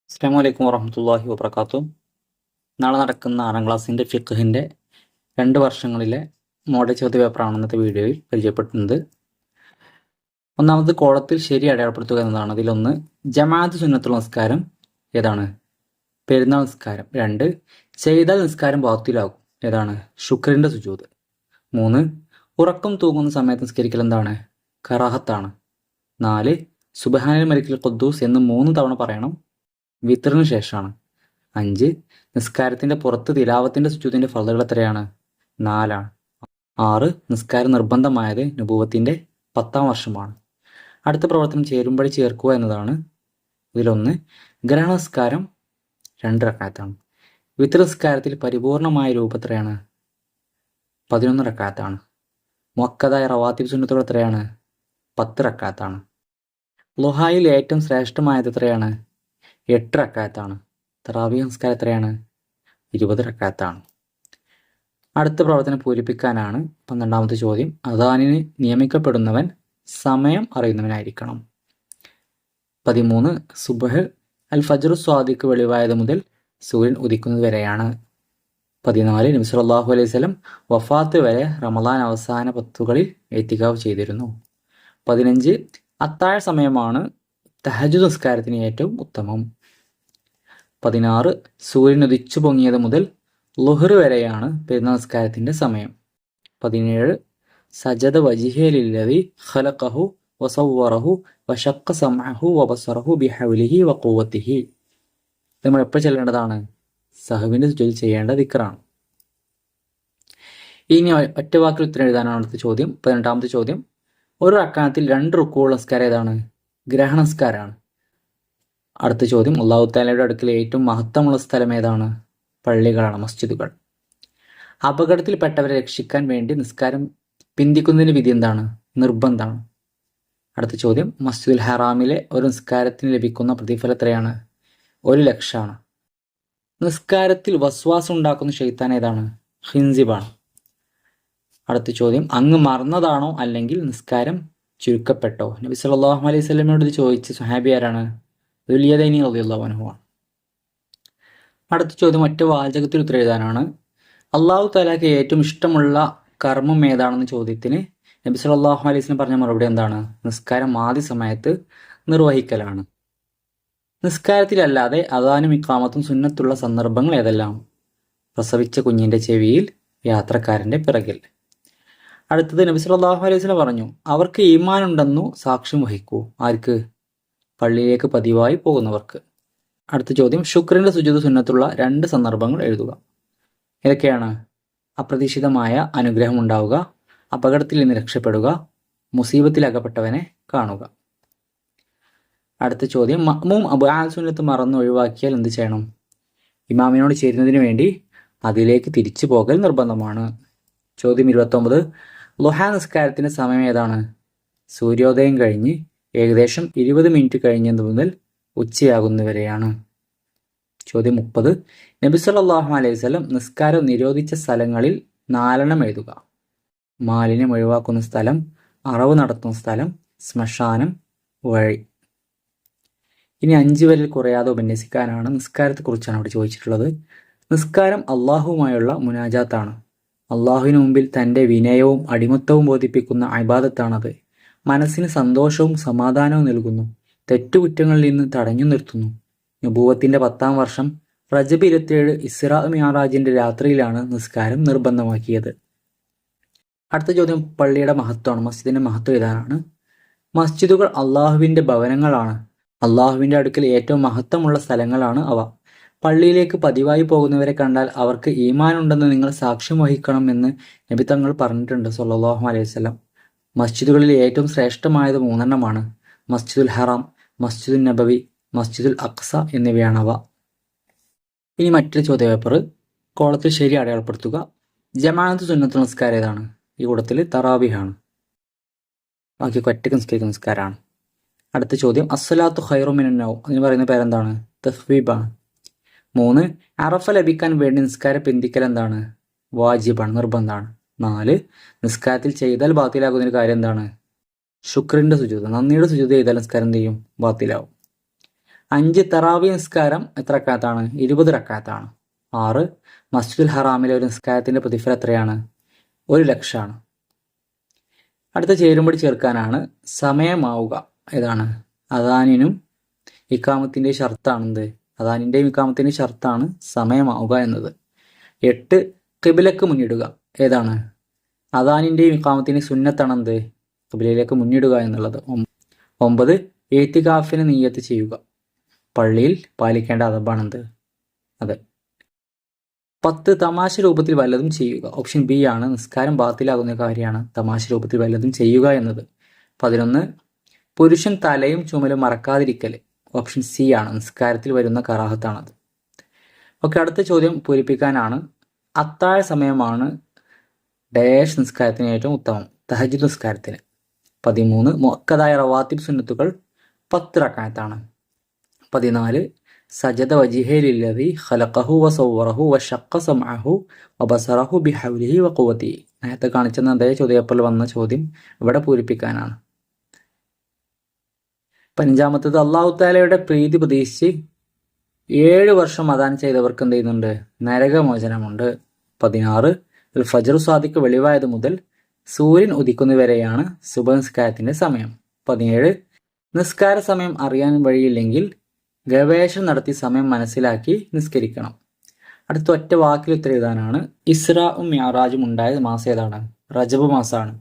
അസ്സലാമു അലൈക്കും വറഹ്മത്തുള്ളാഹി വബറകാതുഹു. നാളെ നടക്കുന്ന 6ാം ക്ലാസ്സിൻ്റെ ഫിഖ്ഹിൻ്റെ 2 വർഷങ്ങളിലെ മോഡൽ ചോദ്യ പേപ്പറാണ് ഇന്നത്തെ വീഡിയോയിൽ പരിചയപ്പെടുത്തുന്നത്. ഒന്നാമത് കോളത്തിൽ ശരി അടയാളപ്പെടുത്തുക എന്നതാണ്. അതിലൊന്ന് ജമാഅത്ത് സുന്നത്തുൽ നിസ്കാരം ഏതാണ്? പെരുന്നാൾ നിസ്കാരം. 2 ചെയ്താൽ നിസ്കാരം ബാത്തിലാകും ഏതാണ്? ശുക്രിൻ്റെ സുജൂദ്. 3 ഉറക്കം തൂങ്ങുന്ന സമയത്ത് നിസ്കരിക്കൽ എന്താണ്? കറാഹത്താണ്. 4 സുബ്ഹാനൽ മലിക്കുൽ ഖുദ്ദൂസ് എന്ന് 3 തവണ പറയണം, വിത്തറിന് ശേഷമാണ്. 5 നിസ്കാരത്തിന്റെ പുറത്ത് തിലാവത്തിന്റെ സുജൂദിന്റെ ഫർളുകൾ എത്രയാണ്? 4 ആണ്. 6 നിസ്കാരം നിർബന്ധമായത് നുബുവത്തിന്റെ 10ാം വർഷമാണ്. അടുത്ത പ്രവർത്തനം ചേരുമ്പടി ചേർക്കുക എന്നതാണ്. ഇതിലൊന്ന് ഗ്രഹണ നിസ്കാരം 2 റക്അത്താണ്. വിത്തർ നിസ്കാരത്തിൽ പരിപൂർണമായ രൂപം എത്രയാണ്? 11 റക്അത്താണ്. മുഅക്കദായ റവാത്തിബ് സുന്നത്തുകൾ എത്രയാണ്? 10 റക്അത്താണ്. ളുഹായിൽ ഏറ്റവും ശ്രേഷ്ഠമായത് എത്രയാണ്? 8 റക്അത്താണ്. തറാവീഹ് നിസ്കാരം എത്രയാണ്? 20 റക്അത്താണ്. അടുത്ത പ്രവർത്തനം പൂരിപ്പിക്കാനാണ് 12ാമത്തെ ചോദ്യം. അദാനിന് നിയമിക്കപ്പെടുന്നവൻ സമയം അറിയുന്നവനായിരിക്കണം. 13 സുബ്ഹ് അൽ ഫജ്ർ സ്വാദിഖ് വെളിവായത് മുതൽ സൂര്യൻ ഉദിക്കുന്നത് വരെയാണ്. 14 നബി സല്ലല്ലാഹു അലൈഹി വസല്ലം വഫാത്ത് വരെ റമളാൻ അവസാന 10 ഇഅ്തികാഫ് ചെയ്തിരുന്നു. 15 അത്താഴ സമയമാണ് തഹജ്ജുദ് നിസ്കാരത്തിന് ഏറ്റവും ഉത്തമം. 16 സൂര്യൻ ഉദിച്ചു പൊങ്ങിയത് മുതൽ ളുഹർ വരെയാണ് പെരുന്നാൾ നിസ്കാരത്തിന്റെ സമയം. 17 സജദ വജ്ഹിഹി ലില്ലദി ഖലഖഹു വസവ്വറഹു വശഖ സമഅഹു വബസറഹു ബിഹൗലിഹി വഖുവ്വതിഹി. നമ്മൾ എപ്പോൾ ചെല്ലേണ്ടതാണ്? സഹവിന്റെ സുജൂദ് ചെയ്യേണ്ട ദിക്റാണ്. ഇനി ഒറ്റ വാക്കിൽ ഉത്തരം എഴുതാനാണ് അടുത്ത ചോദ്യം. 18ാമത്തെ ചോദ്യം. ഒരു റക്അത്തിൽ 2 റുക്കൂഉള്ള നിസ്കാരം ഏതാണ്? ഗ്രഹണ നിസ്കാരമാണ്. അടുത്ത ചോദ്യം. അല്ലാഹു തആലയുടെ അടുക്കൽ ഏറ്റവും മഹത്വമുള്ള സ്ഥലം ഏതാണ്? പള്ളികളാണ്, മസ്ജിദുകൾ. അപകടത്തിൽപ്പെട്ടവരെ രക്ഷിക്കാൻ വേണ്ടി നിസ്കാരം പിന്തിക്കുന്നതിന് വിധി എന്താണ്? നിർബന്ധമാണ്. അടുത്ത ചോദ്യം. മസ്ജിദുൽ ഹറാമിലെ ഒരു നിസ്കാരത്തിന് ലഭിക്കുന്ന പ്രതിഫലം എത്രയാണ്? 1,00,000 ആണ്. നിസ്കാരത്തിൽ വസ്വാസം ഉണ്ടാക്കുന്ന ശൈത്താൻ ഏതാണ്? ഖിൻസിബാണ്. അടുത്ത ചോദ്യം. അങ്ങ് മറന്നതാണോ അല്ലെങ്കിൽ നിസ്കാരം ചുരുക്കപ്പെട്ടോ? നബി സല്ലല്ലാഹു അലൈഹി വസല്ലമയോട് ഇത് ചോദിച്ച സ്വഹാബി ആരാണ്? ദുൽയദൈനി റളിയല്ലാഹു അൻഹു ആണ്. അടുത്ത ചോദ്യം ഒറ്റ വാചകത്തിൽ ഉത്തരം എഴുതാനാണ്. അല്ലാഹു തആലക്ക് ഏറ്റവും ഇഷ്ടമുള്ള കർമ്മം ഏതാണെന്ന ചോദ്യത്തിന് നബി സല്ലല്ലാഹു അലൈഹി വസല്ലം പറഞ്ഞ മറുപടി എന്താണ്? നിസ്കാരം ആദ്യ സമയത്ത് നിർവഹിക്കലാണ്. നിസ്കാരത്തിലല്ലാതെ അദാനും ഇഖാമത്തും സുന്നത്തുള്ള സന്ദർഭങ്ങൾ ഏതെല്ലാം? പ്രസവിച്ച കുഞ്ഞിന്റെ ചെവിയിൽ, യാത്രക്കാരന്റെ പിറകിൽ. അടുത്തത്. നബി സല്ലല്ലാഹു അലൈഹി വസല്ലം പറഞ്ഞു, അവർക്ക് ഈമാൻ ഉണ്ടെന്നു സാക്ഷ്യം വഹിക്കൂ. ആർക്ക്? പള്ളിയിലേക്ക് പതിവായി പോകുന്നവർക്ക്. അടുത്ത ചോദ്യം. ശുക്രിന്റെ സുജൂദ് സുന്നത്തുള്ള 2 സന്ദർഭങ്ങൾ എഴുതുക. ഏതൊക്കെയാണ്? അപ്രതീക്ഷിതമായ അനുഗ്രഹം ഉണ്ടാവുക, അപകടത്തിൽ നിന്ന് രക്ഷപ്പെടുക, മുസീബത്തിലകപ്പെട്ടവനെ കാണുക. അടുത്ത ചോദ്യം. മഅ്മൂം അബ്ആദ് സുന്നത്ത് മറന്ന് ഒഴിവാക്കിയാൽ എന്ത് ചെയ്യണം? ഇമാമിനോട് ചേരുന്നതിന് വേണ്ടി അതിലേക്ക് തിരിച്ചു പോകൽ നിർബന്ധമാണ്. ചോദ്യം 29. ളുഹാ നിസ്കാരത്തിന്റെ സമയം ഏതാണ്? സൂര്യോദയം കഴിഞ്ഞ് ഏകദേശം 20 മിനിറ്റ് കഴിഞ്ഞത് മുതൽ ഉച്ചയാകുന്നവരെയാണ്. ചോദ്യം 30. നബി സല്ലല്ലാഹു അലൈഹി വസല്ലം നിസ്കാരം നിരോധിച്ച സ്ഥലങ്ങളിൽ 4 എഴുതുക. മാലിന്യം ഒഴിവാക്കുന്ന സ്ഥലം, അറവ് നടത്തുന്ന സ്ഥലം, ശ്മശാനം, വഴി. ഇനി 5 വരിൽ കുറയാതെ ഉപന്യസിക്കാനാണ്. നിസ്കാരത്തെക്കുറിച്ചാണ് അവിടെ ചോദിച്ചിട്ടുള്ളത്. നിസ്കാരം അള്ളാഹുവുമായുള്ള മുനാജാത്താണ്. അള്ളാഹുവിന് മുമ്പിൽ തൻ്റെ വിനയവും അടിമത്തവും ബോധിപ്പിക്കുന്ന ഇബാദത്താണത്. മനസ്സിന് സന്തോഷവും സമാധാനവും നൽകുന്നു. തെറ്റുകുറ്റങ്ങളിൽ നിന്ന് തടഞ്ഞു നിർത്തുന്നു. നുബൂവത്തിന്റെ 10ാം വർഷം റജബ് 27 ഇസ്രാ മിഅ്റാജിന്റെ രാത്രിയിലാണ് നിസ്കാരം നിർബന്ധമാക്കിയത്. അടുത്ത ചോദ്യം പള്ളിയുടെ മഹത്വമാണ്. മസ്ജിദിന്റെ മഹത്വം ഇതാണ്. മസ്ജിദുകൾ അള്ളാഹുവിന്റെ ഭവനങ്ങളാണ്. അള്ളാഹുവിന്റെ അടുക്കൽ ഏറ്റവും മഹത്വമുള്ള സ്ഥലങ്ങളാണ് അവ. പള്ളിയിലേക്ക് പതിവായി പോകുന്നവരെ കണ്ടാൽ അവർക്ക് ഈമാൻ ഉണ്ടെന്ന് നിങ്ങൾ സാക്ഷ്യം വഹിക്കണം എന്ന് നബി തങ്ങൾ പറഞ്ഞിട്ടുണ്ട് സല്ലല്ലാഹു അലൈഹി വസല്ലം. മസ്ജിദുകളിൽ ഏറ്റവും ശ്രേഷ്ഠമായത് 3 മസ്ജിദുൽ ഹറാം, മസ്ജിദുൽ നബവി, മസ്ജിദുൽ അഖ്സ എന്നിവയാണവ. ഇനി മറ്റൊരു ചോദ്യപേപ്പർ. കോളത്തിൽ ശരി അടയാളപ്പെടുത്തുക. ജമാഅത്ത് സുന്നത്ത് നിസ്കാരം ഏതാണ്? ഈ കൂട്ടത്തിൽ തറാവീഹാണ്. ബാക്കി ഒറ്റയ്ക്ക് നിസ്കരിക്കുന്ന നിസ്കാരമാണ്. അടുത്ത ചോദ്യം. അസ്സലാത്തു ഖൈറു മിനൻ നൗം, അതിന് പറയുന്ന പേരെന്താണ്? തസ്ബീബാണ്. 3 അറഫ ലഭിക്കാൻ വേണ്ടി നിസ്കാരം പിന്തിക്കൽ എന്താണ്? വാജിബാണ്, നിർബന്ധമാണ്. 4 നിസ്കാരത്തിൽ ചെയ്താൽ ബാത്തിലാകുന്ന ഒരു കാര്യം എന്താണ്? ശുക്രിന്റെ സുജൂദ്, നന്ദിയുടെ സുജൂദ് ചെയ്താൽ നിസ്കാരം എന്ത് ചെയ്യും? ബാത്തിലാവും. 5 തറാവി നിസ്കാരം എത്ര റക്അത്താണ്? 20 റക്അത്താണ്. 6 മസ്ജിദുൽ ഹറാമിലെ ഒരു നിസ്കാരത്തിന്റെ പ്രതിഫലം എത്രയാണ്? 1,00,000 ആണ്. അടുത്ത ചേരുംപടി ചേർക്കാനാണ്. സമയമാവുക ഏതാണ്? അദാനിനും ഇഖാമത്തിന്റെ ഷർത്താണ് അദാനിന്റെയും ഇഖാമത്തിന്റെയും ഷർത്താണ് സമയമാവുക എന്നത്. 8 ഖിബ്ലക്ക് മുന്നിടുക ഏതാണ്? അദാനിന്റെയും ഇഖാമത്തിന്റെയും സുന്നത്താണ് ഖിബ്ലയിലേക്ക് മുന്നിടുക എന്നുള്ളത്. 9 ഇഅ്തികാഫിന് നിയ്യത്ത് ചെയ്യുക. പള്ളിയിൽ പാലിക്കേണ്ട അദബാണെന്ത്? അത്. 10 തമാശ രൂപത്തിൽ വല്ലതും ചെയ്യുക. ഓപ്ഷൻ ബി ആണ്. നിസ്കാരം ബാത്തിലാകുന്ന കാര്യമാണ് തമാശ രൂപത്തിൽ വല്ലതും ചെയ്യുക എന്നത്. 11 പുരുഷൻ തലയും ചുമലും മറക്കാതിരിക്കൽ. ഓപ്ഷൻ സി ആണ്. നിസ്കാരത്തിൽ വരുന്ന കറാഹത്താണത്. ഓക്കെ, അടുത്ത ചോദ്യം പൂരിപ്പിക്കാനാണ്. അത്താഴ സമയമാണ് ഡാഷ് നിസ്കാരത്തിന് ഏറ്റവും ഉത്തമം. തഹജ്ജുദ് നിസ്കാരത്തിന്. 13 മുഅക്കദായ റവാത്തിബ് സുന്നത്തുകൾ 10 റക്അത്താണ്. 14 സജദ വജിഹലില്ലദി ഖലഖഹു വസവ്വറഹു വശഖ സമഅഹു വബസറഹു ബിഹൗലിഹി വഖുവതിഹി. നേരത്തെ കാണിച്ചെന്ന അതേ ചോദ്യപ്പേപ്പറിൽ വന്ന ചോദ്യം ഇവിടെ പൂരിപ്പിക്കാനാണ്. 5 അല്ലാഹു തആലയുടെ പ്രീതി പ്രതീക്ഷിച്ച് 7 വർഷം അദാൻ ചെയ്തവർക്ക് എന്ത് ചെയ്യുന്നുണ്ട്? നരകമോചനമുണ്ട്. 16 ഫജ്ർ സാദിഖ് വെളിവായത് മുതൽ സൂര്യൻ ഉദിക്കുന്നവരെയാണ് സുബഹ് നിസ്കാരത്തിന്റെ സമയം. 17 നിസ്കാര സമയം അറിയാൻ വഴിയില്ലെങ്കിൽ ഗവേഷണം നടത്തി സമയം മനസ്സിലാക്കി നിസ്കരിക്കണം. അടുത്ത ഒറ്റ വാക്കിൽ ഉത്തരം എഴുതാനാണ്. ഇസ്രാഉം മിഅ്റാജും ഉണ്ടായ മാസം ഏതാണ്? റജബ് മാസമാണ്.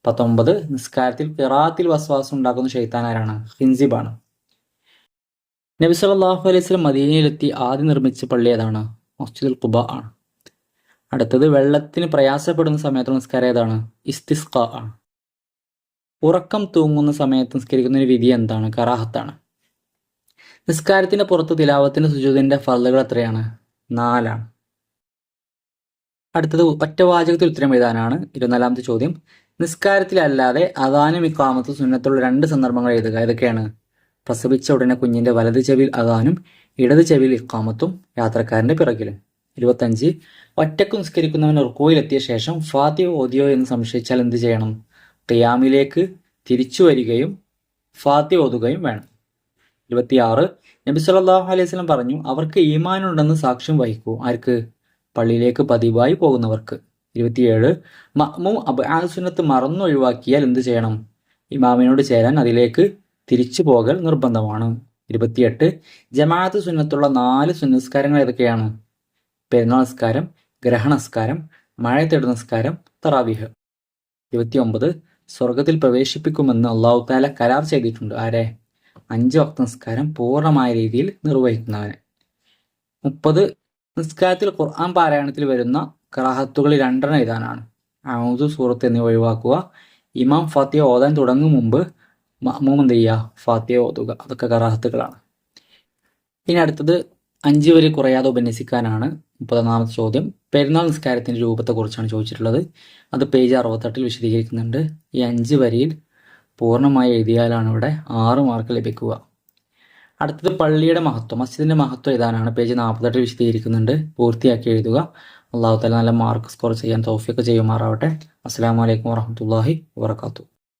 19 നിസ്കാരത്തിൽ ഖിറാഅത്തിൽ വസ്വാസം ഉണ്ടാക്കുന്ന ശൈത്താൻ ആരാണ്? ഖിൻസിബാണ്. നബി സല്ലല്ലാഹു അലൈഹി വസല്ലം മദീനയിലെത്തി ആദ്യം നിർമ്മിച്ച പള്ളി ഏതാണ്? മസ്ജിദുൽ ഖുബ ആണ്. അടുത്തത് വെള്ളത്തിന് പ്രയാസപ്പെടുന്ന സമയത്ത് നിസ്കാരം ഏതാണ്? ഇസ്തിസ്ഖ ആണ്. ഉറക്കം തൂങ്ങുന്ന സമയത്ത് നിസ്കരിക്കുന്ന ഒരു വിധി എന്താണ്? കറാഹത്താണ്. നിസ്കാരത്തിന്റെ പുറത്ത് തിലാവത്തിന്റെ സുജൂദിന്റെ ഫർളുകൾ എത്രയാണ്? 4 ആണ്. അടുത്തത് ഒറ്റ വാചകത്തിൽ ഉത്തരം എഴുതാനാണ്. 24ാമത്തെ ചോദ്യം. നിസ്കാരത്തിലല്ലാതെ അദാനും ഇഖാമത്തും സുന്നത്തുള്ള 2 സന്ദർഭങ്ങൾ എഴുതുക. ഏതൊക്കെയാണ്? പ്രസവിച്ച ഉടനെ കുഞ്ഞിന്റെ വലത് ചെവിയിൽ അദാനും ഇടത് ചെവിയിൽ ഇഖാമത്തും യാത്രക്കാരന്റെ പിറകിലും. 25 ഒറ്റക്ക് നിസ്കരിക്കുന്നവൻ റുക്കൂയിലെത്തിയ ശേഷം ഫാത്തിഹ ഓതിയോ എന്ന് സംശയിച്ചാൽ എന്ത് ചെയ്യണം? ഖിയാമിലേക്ക് തിരിച്ചു വരികയും ഫാത്തിഹ ഓതുകയും വേണം. 26 നബി സല്ലല്ലാഹു അലൈഹി വസല്ലം പറഞ്ഞു, അവർക്ക് ഈമാനുണ്ടെന്ന് സാക്ഷ്യം വഹിക്കൂ. ആർക്ക്? പള്ളിയിലേക്ക് പതിവായി പോകുന്നവർക്ക്. 27 മഅ്മൂം അബ്ആദ് സുന്നത്ത് മറന്നു ഒഴിവാക്കിയാൽ എന്ത് ചെയ്യണം? ഇമാമിനോട് ചേരാൻ അതിലേക്ക് തിരിച്ചു പോകൽ നിർബന്ധമാണ്. 28 ജമാഅത്ത് സുന്നത്തുള്ള 4 സുന്നസ്കാരങ്ങൾ ഏതൊക്കെയാണ്? പെരുന്നാൾ നിസ്കാരം, ഗ്രഹണ നിസ്കാരം, മഴയത്തെടു നിസ്കാരം, തറാവീഹ്. 29 സ്വർഗത്തിൽ പ്രവേശിപ്പിക്കുമെന്ന് അല്ലാഹു തആല കരാർ ചെയ്തിട്ടുണ്ട്. ആരെ? 5 വക്ത് നിസ്കാരം പൂർണ്ണമായ രീതിയിൽ നിർവഹിക്കുന്നവന്. 30 നിസ്കാരത്തിൽ ഖുർആൻ പാരായണത്തിൽ വരുന്ന കറാഹത്തുകളിൽ 2 എഴുതാനാണ്. ഔദു സൂറത്ത് എന്നിവ ഒഴിവാക്കുക. ഇമാം ഫാത്തിഹ ഓതാൻ തുടങ്ങും മുമ്പ് മഅ്മൂം എന്ത് ചെയ്യുക? ഫാത്തിഹ ഓതുക. അതൊക്കെ കറാഹത്തുകളാണ്. ഇനി അടുത്തത് 5 വരി കുറയാതെ ഉപന്യസിക്കാനാണ്. 31ാമത്തെ ചോദ്യം. പെരുന്നാൾ നിസ്കാരത്തിന്റെ രൂപത്തെക്കുറിച്ചാണ് ചോദിച്ചിട്ടുള്ളത്. അത് പേജ് 68 വിശദീകരിക്കുന്നുണ്ട്. ഈ 5 വരിയിൽ പൂർണ്ണമായി എഴുതിയാലാണ് ഇവിടെ 6 മാർക്ക് ലഭിക്കുക. അടുത്തത് പള്ളിയുടെ മഹത്വം, മസ്ജിദിന്റെ മഹത്വം എഴുതാനാണ്. പേജ് 48 വിശദീകരിക്കുന്നുണ്ട്. പൂർത്തിയാക്കി എഴുതുക. അല്ലാഹു തആല നല്ല മാർക്ക് സ്കോർ ചെയ്യാൻ തൗഫീഖ് ചെയ്യുമാറാവട്ടെ. അസ്സലാമു അലൈക്കും വറഹ്മത്തുള്ളാഹി വബറകാതുഹു.